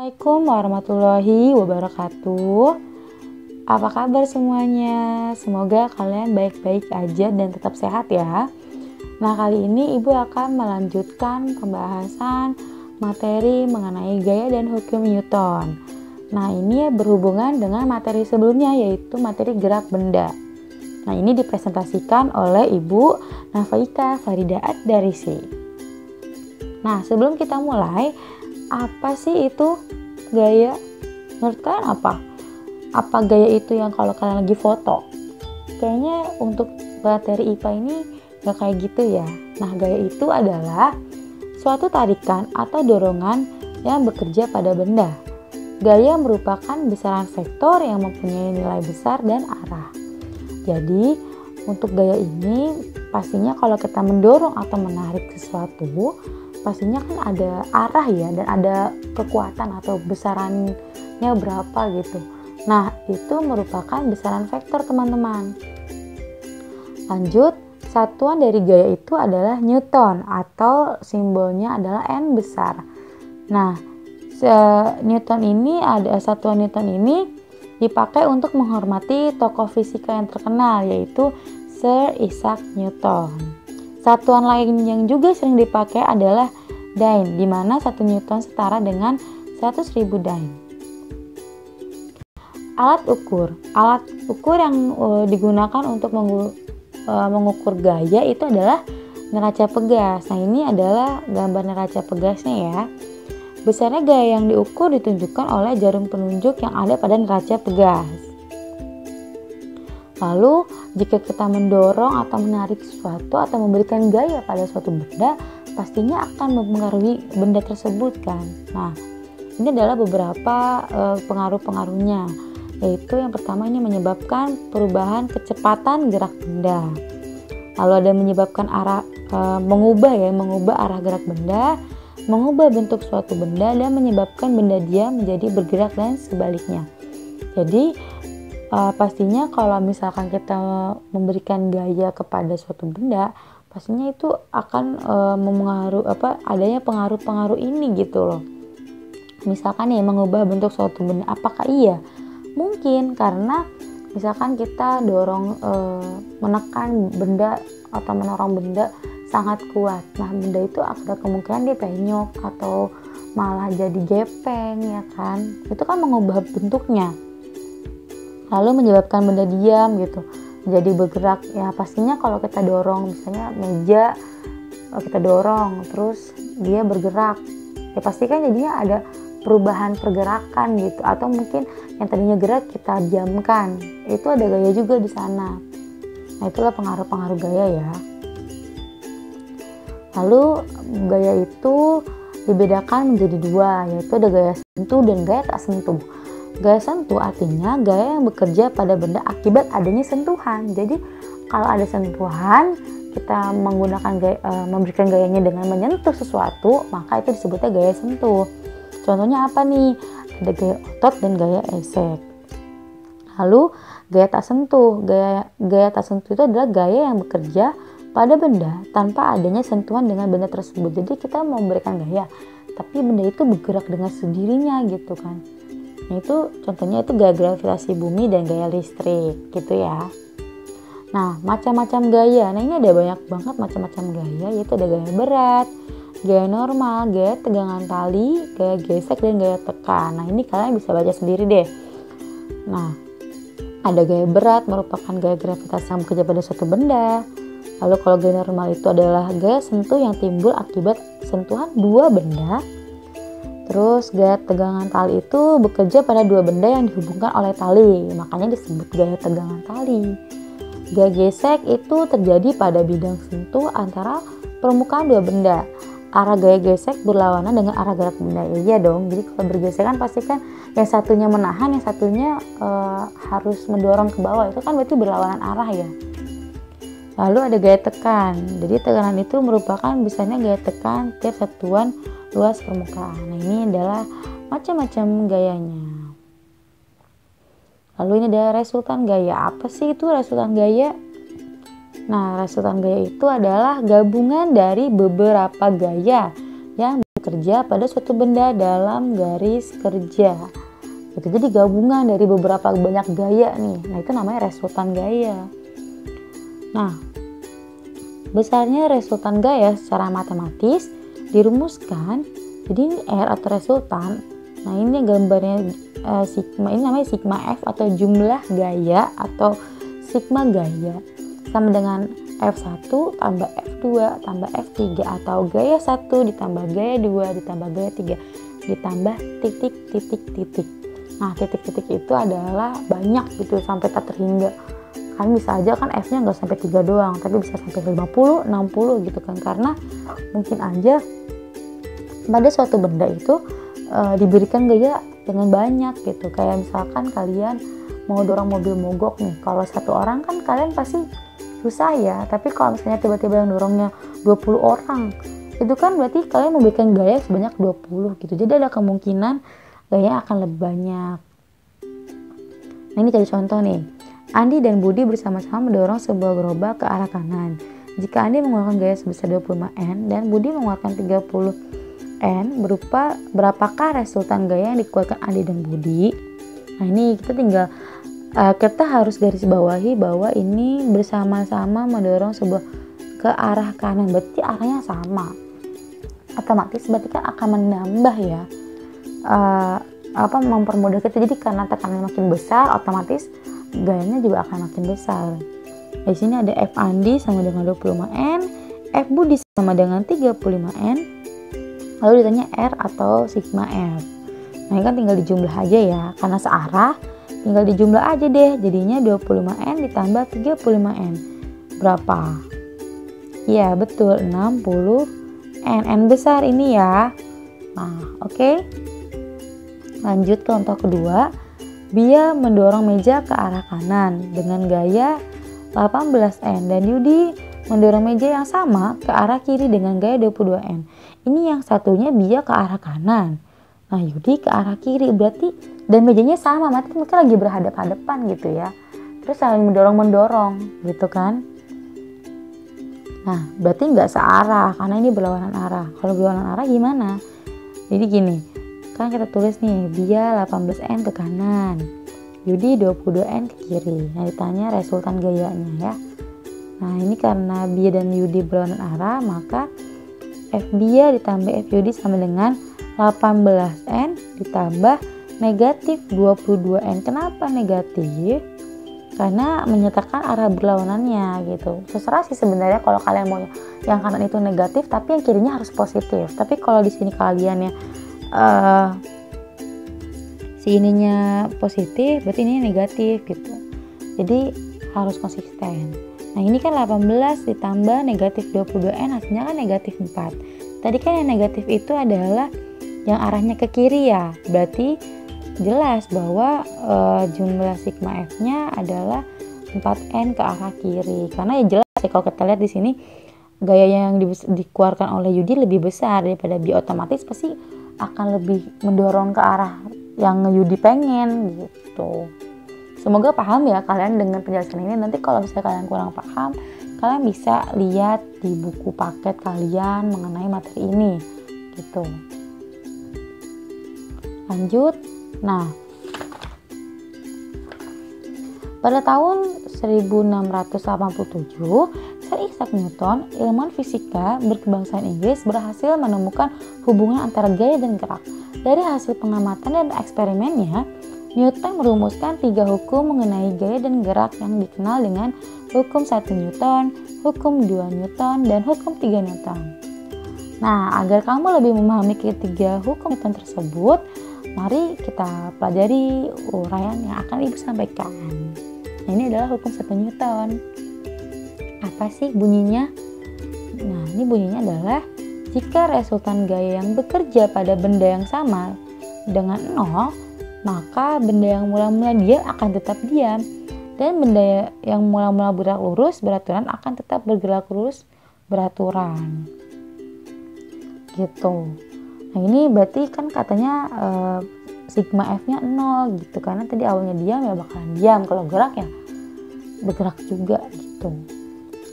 Assalamualaikum warahmatullahi wabarakatuh. Apa kabar semuanya? Semoga kalian baik-baik aja dan tetap sehat ya. Nah, kali ini Ibu akan melanjutkan pembahasan materi mengenai gaya dan hukum Newton. Nah, ini berhubungan dengan materi sebelumnya, yaitu materi gerak benda. Nah, ini dipresentasikan oleh Ibu Nafaika Farida Ad-Darisi. Nah, sebelum kita mulai, apa sih itu gaya? Menurut kalian apa? Apa gaya itu yang kalau kalian lagi foto? Kayaknya untuk materi IPA ini gak kayak gitu ya. Nah, gaya itu adalah suatu tarikan atau dorongan yang bekerja pada benda. Gaya merupakan besaran vektor yang mempunyai nilai besar dan arah. Jadi, untuk gaya ini pastinya kalau kita mendorong atau menarik sesuatu, pastinya kan ada arah ya, dan ada kekuatan atau besarannya berapa gitu. Nah, itu merupakan besaran vektor teman-teman. Lanjut, satuan dari gaya itu adalah Newton atau simbolnya adalah N besar. Nah, satuan Newton ini dipakai untuk menghormati tokoh fisika yang terkenal, yaitu Sir Isaac Newton. Satuan lain yang juga sering dipakai adalah Dyne, di mana 1 Newton setara dengan 100.000 Dyne. Alat ukur yang digunakan untuk mengukur gaya itu adalah neraca pegas. Nah, ini adalah gambar neraca pegasnya ya. Besarnya gaya yang diukur ditunjukkan oleh jarum penunjuk yang ada pada neraca pegas. Lalu, jika kita mendorong atau menarik sesuatu atau memberikan gaya pada suatu benda, pastinya akan mempengaruhi benda tersebut kan. Nah, ini adalah beberapa pengaruh-pengaruhnya, yaitu yang pertama ini menyebabkan perubahan kecepatan gerak benda. Lalu ada menyebabkan mengubah arah gerak benda, mengubah bentuk suatu benda, dan menyebabkan benda dia menjadi bergerak dan sebaliknya. Jadi pastinya kalau misalkan kita memberikan gaya kepada suatu benda, pastinya itu akan adanya pengaruh-pengaruh ini gitu loh. Misalkan ya, mengubah bentuk suatu benda, apakah iya? Mungkin karena misalkan kita dorong menekan benda atau mendorong benda sangat kuat. Nah, benda itu ada kemungkinan dia penyok atau malah jadi gepeng ya kan. Itu kan mengubah bentuknya. Lalu menyebabkan benda diam gitu, jadi bergerak. Ya pastinya kalau kita dorong misalnya meja, kita dorong terus dia bergerak, ya pasti kan jadinya ada perubahan pergerakan gitu. Atau mungkin yang tadinya gerak kita diamkan, itu ada gaya juga di sana. Nah, itulah pengaruh-pengaruh gaya ya. Lalu gaya itu dibedakan menjadi dua, yaitu ada gaya sentuh dan gaya tak sentuh. Gaya sentuh artinya gaya yang bekerja pada benda akibat adanya sentuhan. Jadi kalau ada sentuhan, kita memberikan gayanya dengan menyentuh sesuatu, maka itu disebutnya gaya sentuh. Contohnya apa nih? Ada gaya otot dan gaya esek. Lalu gaya tak sentuh. Gaya tak sentuh itu adalah gaya yang bekerja pada benda tanpa adanya sentuhan dengan benda tersebut. Jadi kita memberikan gaya, tapi benda itu bergerak dengan sendirinya gitu kan. Nah, itu contohnya itu gaya gravitasi bumi dan gaya listrik gitu ya. Nah, macam-macam gaya. Nah, ini ada banyak banget macam-macam gaya, yaitu ada gaya berat, gaya normal, gaya tegangan tali, gaya gesek, dan gaya tekan. Nah, ini kalian bisa baca sendiri deh. Nah, ada gaya berat merupakan gaya gravitasi yang bekerja pada suatu benda. Lalu kalau gaya normal itu adalah gaya sentuh yang timbul akibat sentuhan dua benda. Terus gaya tegangan tali itu bekerja pada dua benda yang dihubungkan oleh tali, makanya disebut gaya tegangan tali. Gaya gesek itu terjadi pada bidang sentuh antara permukaan dua benda. Arah gaya gesek berlawanan dengan arah gerak benda. Iya dong, jadi kalau bergesekan pasti kan yang satunya menahan, yang satunya harus mendorong ke bawah. Itu kan berarti berlawanan arah ya. Lalu ada gaya tekan. Jadi tekanan itu merupakan besarnya gaya tekan tiap satuan luas permukaan. Nah, ini adalah macam-macam gayanya. Lalu ini ada resultan gaya. Apa sih itu resultan gaya? Nah, resultan gaya itu adalah gabungan dari beberapa gaya yang bekerja pada suatu benda dalam garis kerja. Itu jadi gabungan dari beberapa banyak gaya nih. Nah, itu namanya resultan gaya. Nah, besarnya resultan gaya secara matematis dirumuskan. Jadi ini R atau resultan. Nah, ini gambarnya sigma, ini namanya sigma F atau jumlah gaya atau sigma gaya, sama dengan F1 tambah F2 tambah F3 atau gaya 1 ditambah gaya 2 ditambah gaya 3 ditambah titik. Nah, titik-titik itu adalah banyak gitu sampai tak terhingga. Kan bisa aja kan F-nya nggak sampai 3 doang, tapi bisa sampai 50, 60 gitu kan. Karena mungkin aja pada suatu benda itu diberikan gaya dengan banyak gitu. Kayak misalkan kalian mau dorong mobil mogok nih. Kalau satu orang kan kalian pasti susah ya. Tapi kalau misalnya tiba-tiba yang dorongnya 20 orang, itu kan berarti kalian memberikan gaya sebanyak 20 gitu. Jadi ada kemungkinan gaya akan lebih banyak. Nah, ini jadi contoh nih. Andi dan Budi bersama-sama mendorong sebuah gerobak ke arah kanan. Jika Andi mengeluarkan gaya sebesar 25N dan Budi mengeluarkan 30N, berapakah resultan gaya yang dikeluarkan Andi dan Budi? Nah, ini kita harus garis bawahi bahwa ini bersama-sama mendorong sebuah ke arah kanan. Berarti arahnya sama. Otomatis berarti kan akan menambah ya. Mempermudah kita. Jadi karena tekanannya makin besar, otomatis gayanya juga akan makin besar. Di sini ada F Andi sama dengan 25N, F Budi sama dengan 35N. Lalu ditanya R atau sigma F. Nah, ini kan tinggal dijumlah aja ya. Karena searah, tinggal dijumlah aja deh. Jadinya 25N ditambah 35N. Berapa? Ya, betul, 60N. N besar ini ya. Nah, oke. Lanjut ke contoh kedua. Dia mendorong meja ke arah kanan dengan gaya 18N dan Yudi mendorong meja yang sama ke arah kiri dengan gaya 22N. Ini yang satunya Bia ke arah kanan. Nah, Yudi ke arah kiri, berarti dan mejanya sama, berarti mereka lagi berhadap-hadapan gitu ya. Terus saling mendorong gitu kan. Nah, berarti nggak searah karena ini berlawanan arah. Kalau berlawanan arah gimana? Jadi gini. Kan kita tulis nih, Bia 18N ke kanan, Yudi 22N ke kiri. Nah, ditanya resultan gayanya ya. Nah, ini karena Bia dan Yudi berlawanan arah, maka F Bia ditambah F Yudi sama dengan 18N ditambah negatif 22N. Kenapa negatif? Karena menyatakan arah berlawanannya gitu. Terserah sih sebenarnya kalau kalian mau yang kanan itu negatif, tapi yang kirinya harus positif. Tapi kalau di sini kalian ya si ininya positif, berarti ini negatif gitu. Jadi harus konsisten. Nah, ini kan 18 ditambah negatif 22N hasilnya kan negatif 4. Tadi kan yang negatif itu adalah yang arahnya ke kiri ya. Berarti jelas bahwa jumlah sigma F-nya adalah 4N ke arah kiri. Karena ya jelas ya kalau kita lihat di sini gaya yang dikeluarkan oleh Yudi lebih besar daripada Bi, otomatis pasti akan lebih mendorong ke arah yang Yudi pengen gitu. Semoga paham ya kalian dengan penjelasan ini. Nanti kalau misalnya kalian kurang paham, kalian bisa lihat di buku paket kalian mengenai materi ini gitu. Lanjut. Nah, pada tahun 1687 Sir Isaac Newton, ilmuwan fisika berkebangsaan Inggris, berhasil menemukan hubungan antara gaya dan gerak. Dari hasil pengamatan dan eksperimennya, Newton merumuskan 3 hukum mengenai gaya dan gerak yang dikenal dengan hukum 1 Newton, hukum 2 Newton, dan hukum 3 Newton. Nah, agar kamu lebih memahami ketiga hukum Newton tersebut, mari kita pelajari uraian yang akan Ibu sampaikan. Nah, ini adalah hukum 1 Newton. Apa sih bunyinya? Nah, ini bunyinya adalah jika resultan gaya yang bekerja pada benda yang sama dengan 0, maka benda yang mula-mula diam akan tetap diam, dan benda yang mula-mula bergerak lurus beraturan akan tetap bergerak lurus beraturan. Gitu. Nah, ini berarti kan katanya sigma F-nya 0 gitu, karena tadi awalnya diam ya bakalan diam, kalau gerak ya bergerak juga gitu.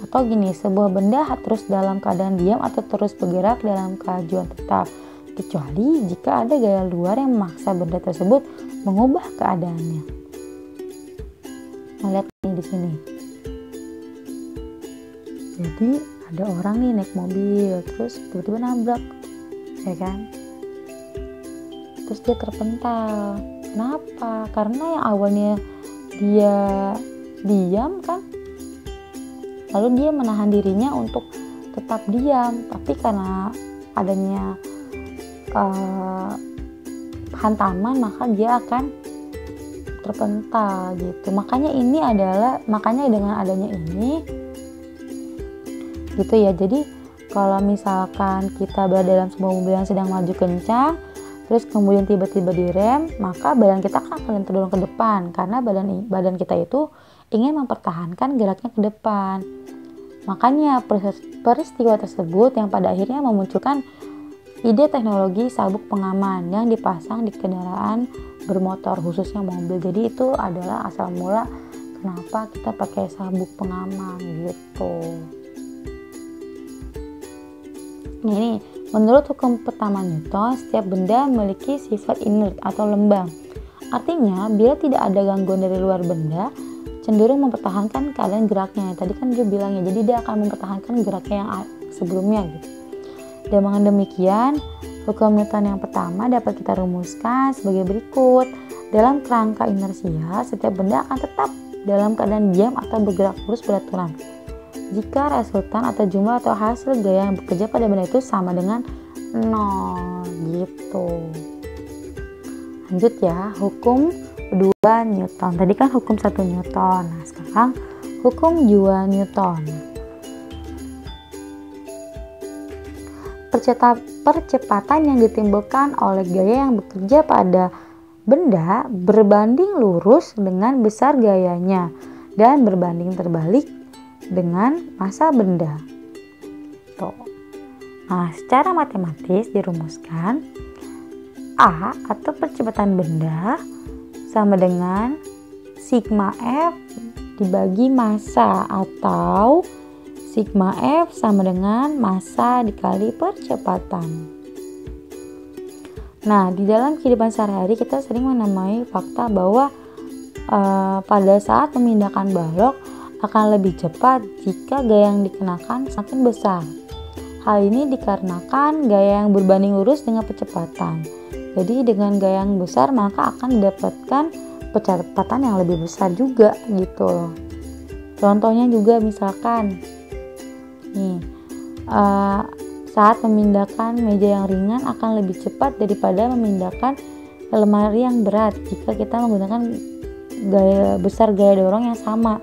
Atau gini, sebuah benda terus dalam keadaan diam atau terus bergerak dalam keajuan tetap, kecuali jika ada gaya luar yang memaksa benda tersebut mengubah keadaannya. Nah, lihat nih di sini. Jadi ada orang nih naik mobil, terus tiba-tiba nabrak, ya kan? Terus dia terpental. Kenapa? Karena yang awalnya dia diam kan, lalu dia menahan dirinya untuk tetap diam, tapi karena adanya hantaman maka dia akan terpental gitu. Makanya dengan adanya ini gitu ya. Jadi kalau misalkan kita berada dalam sebuah mobil yang sedang maju kencang, terus kemudian tiba-tiba direm, maka badan kita akan terdorong ke depan karena badan kita itu ingin mempertahankan geraknya ke depan. Makanya peristiwa tersebut yang pada akhirnya memunculkan ide teknologi sabuk pengaman yang dipasang di kendaraan bermotor, khususnya mobil. Jadi itu adalah asal mula kenapa kita pakai sabuk pengaman gitu. Ini menurut hukum pertama Newton, setiap benda memiliki sifat inert atau lembang. Artinya, bila tidak ada gangguan dari luar benda, cenderung mempertahankan keadaan geraknya. Tadi kan dia bilangnya, jadi dia akan mempertahankan geraknya yang sebelumnya gitu. Dengan demikian, hukum Newton yang pertama dapat kita rumuskan sebagai berikut. Dalam kerangka inersia, setiap benda akan tetap dalam keadaan diam atau bergerak lurus beraturan jika resultan atau jumlah atau hasil gaya yang bekerja pada benda itu sama dengan 0 gitu. Lanjut ya, hukum kedua Newton. Tadi kan hukum 1 Newton. Nah, sekarang hukum 2 Newton. Percepatan yang ditimbulkan oleh gaya yang bekerja pada benda berbanding lurus dengan besar gayanya dan berbanding terbalik dengan massa benda. Tuh. Nah, secara matematis dirumuskan A atau percepatan benda sama dengan sigma F dibagi massa, atau sigma F sama dengan massa dikali percepatan. Nah, di dalam kehidupan sehari-hari kita sering menemui fakta bahwa pada saat memindahkan balok akan lebih cepat jika gaya yang dikenakan semakin besar. Hal ini dikarenakan gaya yang berbanding lurus dengan percepatan. Jadi dengan gaya yang besar maka akan didapatkan percepatan yang lebih besar juga gitu loh. Contohnya juga misalkan nih, saat memindahkan meja yang ringan akan lebih cepat daripada memindahkan lemari yang berat jika kita menggunakan gaya dorong yang sama.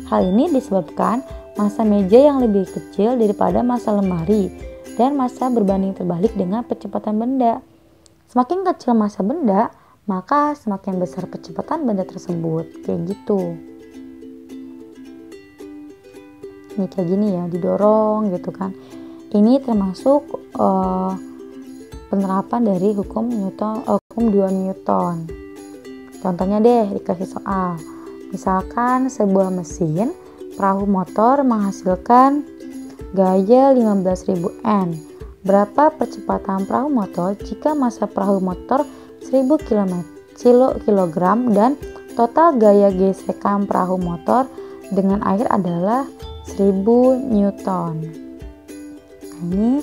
Hal ini disebabkan massa meja yang lebih kecil daripada massa lemari dan massa berbanding terbalik dengan percepatan benda. Semakin kecil massa benda, maka semakin besar percepatan benda tersebut. Kayak gitu. Ini kayak gini ya, didorong gitu kan. Ini termasuk penerapan dari hukum 2 Newton. Contohnya deh dikasih soal. Misalkan sebuah mesin perahu motor menghasilkan gaya 15.000 N. Berapa percepatan perahu motor jika massa perahu motor 1000 kg dan total gaya gesekan perahu motor dengan air adalah 1000 Newton. Nah, ini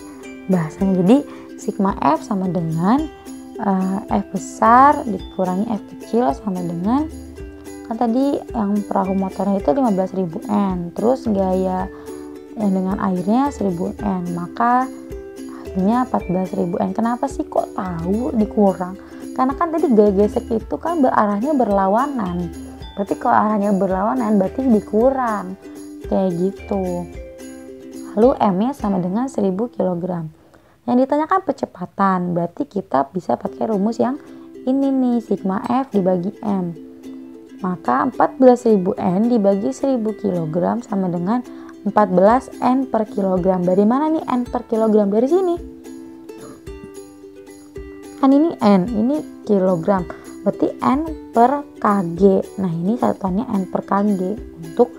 bahasanya. Jadi sigma F sama dengan F besar dikurangi F kecil sama dengan, kan tadi yang perahu motornya itu 15.000 N, terus gaya yang dengan airnya 1000 N, maka hasilnya 14.000 N. Kenapa sih kok tahu dikurang? Karena kan tadi gaya gesek itu kan arahnya berlawanan, berarti kalau arahnya berlawanan berarti dikurang, kayak gitu. Lalu M nya sama dengan 1000 kg. Yang ditanyakan percepatan, berarti kita bisa pakai rumus yang ini nih, sigma F dibagi M. Maka 14.000 N dibagi 1000 kg sama dengan 14 N per kilogram. Dari mana nih N per kilogram? Dari sini. Kan ini N, ini kilogram. Berarti N per kg. Nah, ini satuannya N per kg untuk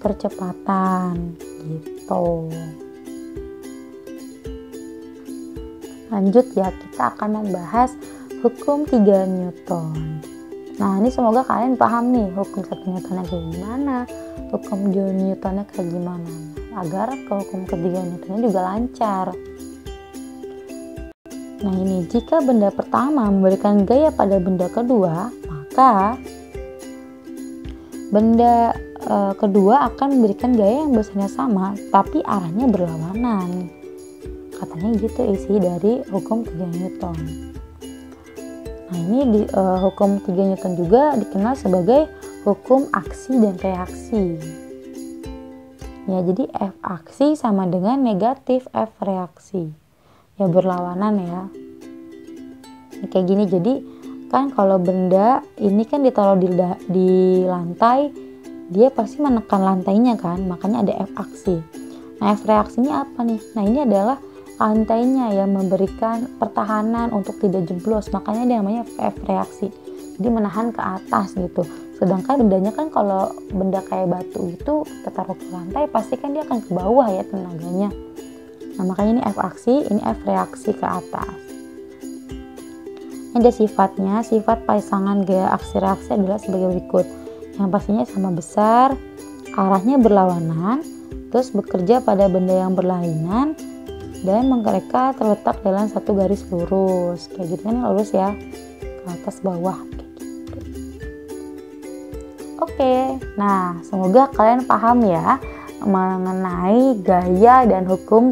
percepatan gitu. Lanjut ya, kita akan membahas hukum 3 Newton. Nah, ini semoga kalian paham nih hukum 1 Newtonnya kayak gimana, hukum 2 Newtonnya kayak gimana, agar ke hukum ketiga Newtonnya juga lancar. Nah, ini jika benda pertama memberikan gaya pada benda kedua, maka benda kedua akan memberikan gaya yang besarnya sama tapi arahnya berlawanan. Katanya gitu isi dari hukum 3 Newton. Nah, ini hukum 3 Newton juga dikenal sebagai hukum aksi dan reaksi. Ya, jadi F aksi sama dengan negatif F reaksi. Ya, berlawanan ya. Kayak gini, jadi kan kalau benda ini kan ditaruh di lantai, dia pasti menekan lantainya kan, makanya ada F aksi. Nah, F reaksinya apa nih? Nah, ini adalah lantainya yang memberikan pertahanan untuk tidak jeblos, makanya dia namanya F reaksi. Jadi menahan ke atas gitu. Sedangkan bendanya kan kalau benda kayak batu itu kita taruh ke lantai, pasti kan dia akan ke bawah ya tenaganya. Nah, makanya ini F aksi, ini F reaksi ke atas. Ini ada sifatnya, sifat pasangan gaya aksi reaksi adalah sebagai berikut. Yang pastinya sama besar, arahnya berlawanan, terus bekerja pada benda yang berlainan, dan mereka terletak dalam satu garis lurus. Kayak gitu kan, lurus ya, ke atas bawah kayak gitu. Oke, nah semoga kalian paham ya mengenai gaya dan hukum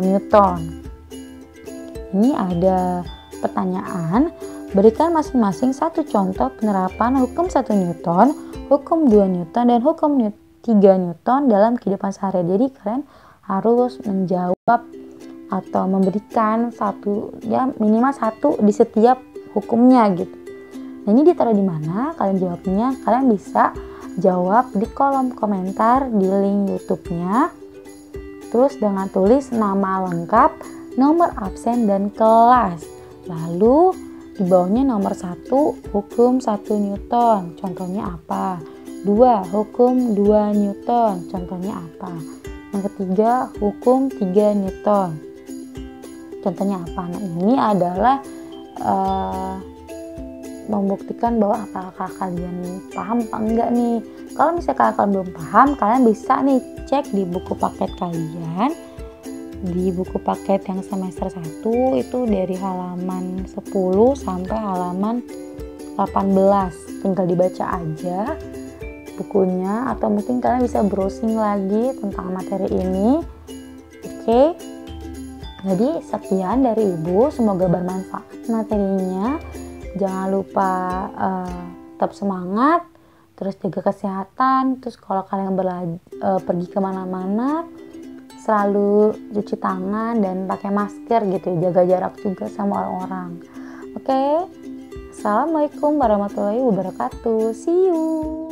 Newton. Ini ada pertanyaan, berikan masing-masing satu contoh penerapan hukum 1 Newton, hukum 2 Newton, dan hukum 3 Newton dalam kehidupan sehari. Jadi kalian harus menjawab atau memberikan satu, ya minimal satu di setiap hukumnya gitu. Nah, ini ditaruh di mana? Kalian jawabnya, kalian bisa jawab di kolom komentar di link YouTube-nya. Terus dengan tulis nama lengkap, nomor absen, dan kelas. Lalu di bawahnya nomor 1, hukum 1 Newton, contohnya apa? 2, hukum 2 Newton, contohnya apa? Yang ketiga, hukum 3 Newton, contohnya apa? Nah, ini adalah membuktikan bahwa apakah kalian paham apa enggak nih. Kalau misalnya kalian belum paham, kalian bisa nih cek di buku paket kalian. Di buku paket yang semester 1 itu dari halaman 10 sampai halaman 18. Tinggal dibaca aja bukunya, atau mungkin kalian bisa browsing lagi tentang materi ini. Oke. Jadi sekian dari Ibu, semoga bermanfaat materinya. Jangan lupa tetap semangat, terus jaga kesehatan. Terus kalau kalian pergi kemana-mana, selalu cuci tangan dan pakai masker gitu, jaga jarak juga sama orang-orang. Oke, Assalamualaikum warahmatullahi wabarakatuh. See you.